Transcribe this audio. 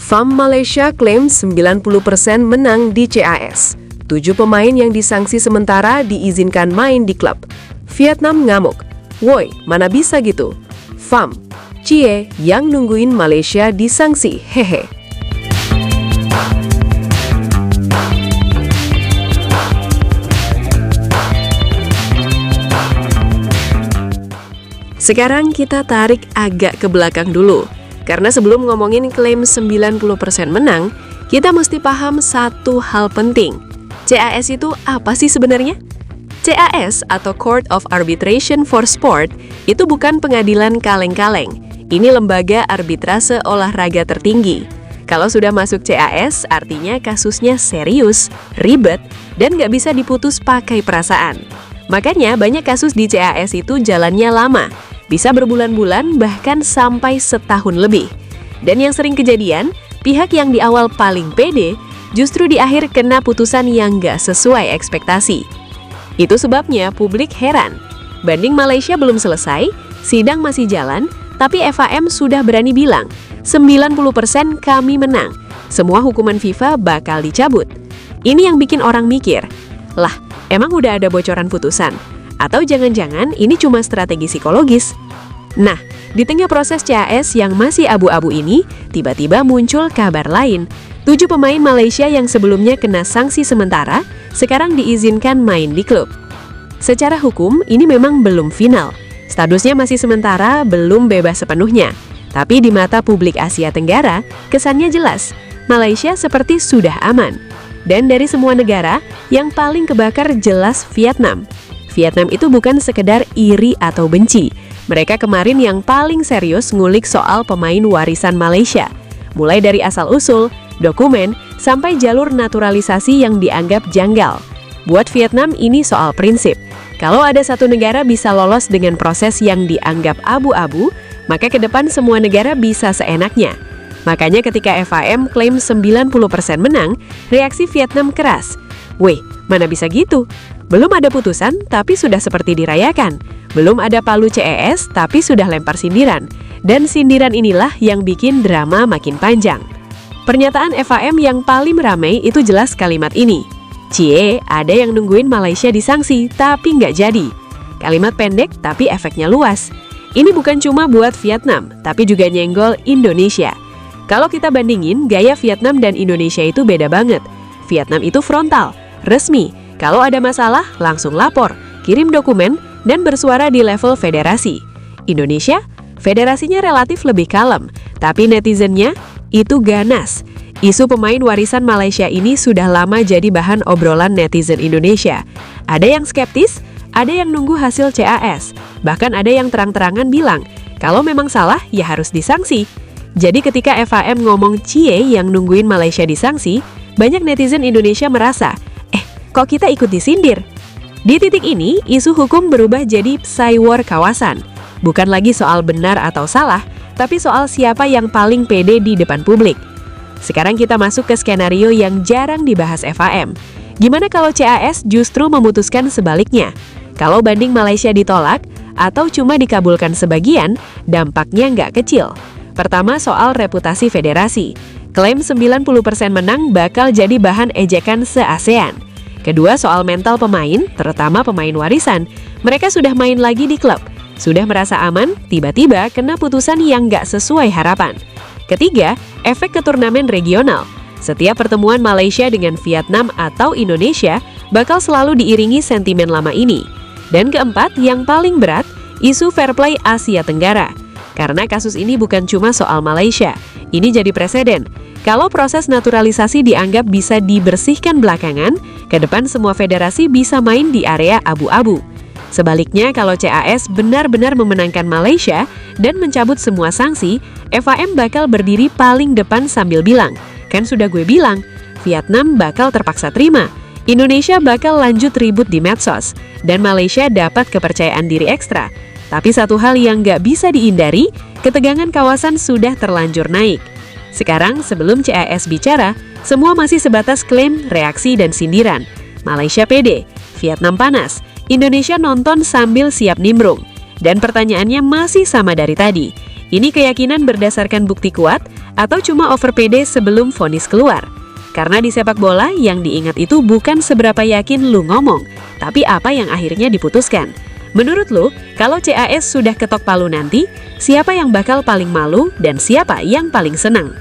FAM Malaysia klaim 90% menang di CAS. 7 pemain yang disanksi sementara diizinkan main di klub. Vietnam ngamuk. Woi, mana bisa gitu? FAM, cie yang nungguin Malaysia disanksi, hehe. Sekarang kita tarik agak ke belakang dulu. Karena sebelum ngomongin klaim 90% menang, kita mesti paham satu hal penting. CAS itu apa sih sebenarnya? CAS atau Court of Arbitration for Sport itu bukan pengadilan kaleng-kaleng. Ini lembaga arbitrase olahraga tertinggi. Kalau sudah masuk CAS, artinya kasusnya serius, ribet, dan nggak bisa diputus pakai perasaan. Makanya banyak kasus di CAS itu jalannya lama. Bisa berbulan-bulan bahkan sampai setahun lebih. Dan yang sering kejadian, pihak yang di awal paling pede justru di akhir kena putusan yang nggak sesuai ekspektasi. Itu sebabnya publik heran. Banding Malaysia belum selesai, sidang masih jalan, tapi FAM sudah berani bilang 90% kami menang. Semua hukuman FIFA bakal dicabut. Ini yang bikin orang mikir, lah emang udah ada bocoran putusan? Atau jangan-jangan ini cuma strategi psikologis? Nah, di tengah proses CAS yang masih abu-abu ini, tiba-tiba muncul kabar lain. 7 pemain Malaysia yang sebelumnya kena sanksi sementara, sekarang diizinkan main di klub. Secara hukum, ini memang belum final. Statusnya masih sementara, belum bebas sepenuhnya. Tapi di mata publik Asia Tenggara, kesannya jelas, Malaysia seperti sudah aman. Dan dari semua negara, yang paling kebakar jelas Vietnam. Vietnam itu bukan sekedar iri atau benci. Mereka kemarin yang paling serius ngulik soal pemain warisan Malaysia. Mulai dari asal-usul, dokumen, sampai jalur naturalisasi yang dianggap janggal. Buat Vietnam ini soal prinsip. Kalau ada satu negara bisa lolos dengan proses yang dianggap abu-abu, maka ke depan semua negara bisa seenaknya. Makanya ketika FAM klaim 90% menang, reaksi Vietnam keras. Weh, mana bisa gitu? Belum ada putusan, tapi sudah seperti dirayakan. Belum ada palu CES, tapi sudah lempar sindiran. Dan sindiran inilah yang bikin drama makin panjang. Pernyataan FAM yang paling ramai itu jelas kalimat ini. Cie, ada yang nungguin Malaysia disanksi, tapi nggak jadi. Kalimat pendek, tapi efeknya luas. Ini bukan cuma buat Vietnam, tapi juga nyenggol Indonesia. Kalau kita bandingin, gaya Vietnam dan Indonesia itu beda banget. Vietnam itu frontal, resmi. Kalau ada masalah, langsung lapor, kirim dokumen, dan bersuara di level federasi. Indonesia, federasinya relatif lebih kalem, tapi netizennya itu ganas. Isu pemain warisan Malaysia ini sudah lama jadi bahan obrolan netizen Indonesia. Ada yang skeptis, ada yang nunggu hasil CAS. Bahkan ada yang terang-terangan bilang, kalau memang salah, ya harus disanksi. Jadi ketika FAM ngomong cie yang nungguin Malaysia disanksi, banyak netizen Indonesia merasa, kok kita ikut disindir? Di titik ini, isu hukum berubah jadi psy war kawasan. Bukan lagi soal benar atau salah, tapi soal siapa yang paling pede di depan publik. Sekarang kita masuk ke skenario yang jarang dibahas FAM. Gimana kalau CAS justru memutuskan sebaliknya? Kalau banding Malaysia ditolak, atau cuma dikabulkan sebagian, dampaknya nggak kecil. Pertama soal reputasi federasi. Klaim 90% menang bakal jadi bahan ejekan se-ASEAN. Kedua soal mental pemain, terutama pemain warisan. Mereka sudah main lagi di klub, sudah merasa aman, tiba-tiba kena putusan yang nggak sesuai harapan. Ketiga, efek ke turnamen regional. Setiap pertemuan Malaysia dengan Vietnam atau Indonesia bakal selalu diiringi sentimen lama ini. Dan keempat, yang paling berat, isu fair play Asia Tenggara. Karena kasus ini bukan cuma soal Malaysia, ini jadi preseden. Kalau proses naturalisasi dianggap bisa dibersihkan belakangan, ke depan semua federasi bisa main di area abu-abu. Sebaliknya, kalau CAS benar-benar memenangkan Malaysia dan mencabut semua sanksi, FAM bakal berdiri paling depan sambil bilang, kan sudah gue bilang, Vietnam bakal terpaksa terima, Indonesia bakal lanjut ribut di medsos, dan Malaysia dapat kepercayaan diri ekstra. Tapi satu hal yang nggak bisa dihindari, ketegangan kawasan sudah terlanjur naik. Sekarang, sebelum CAS bicara, semua masih sebatas klaim, reaksi, dan sindiran. Malaysia pede, Vietnam panas, Indonesia nonton sambil siap nimbrung. Dan pertanyaannya masih sama dari tadi. Ini keyakinan berdasarkan bukti kuat atau cuma over pede sebelum vonis keluar? Karena di sepak bola yang diingat itu bukan seberapa yakin lu ngomong, tapi apa yang akhirnya diputuskan. Menurut lu, kalau CAS sudah ketok palu nanti, siapa yang bakal paling malu dan siapa yang paling senang?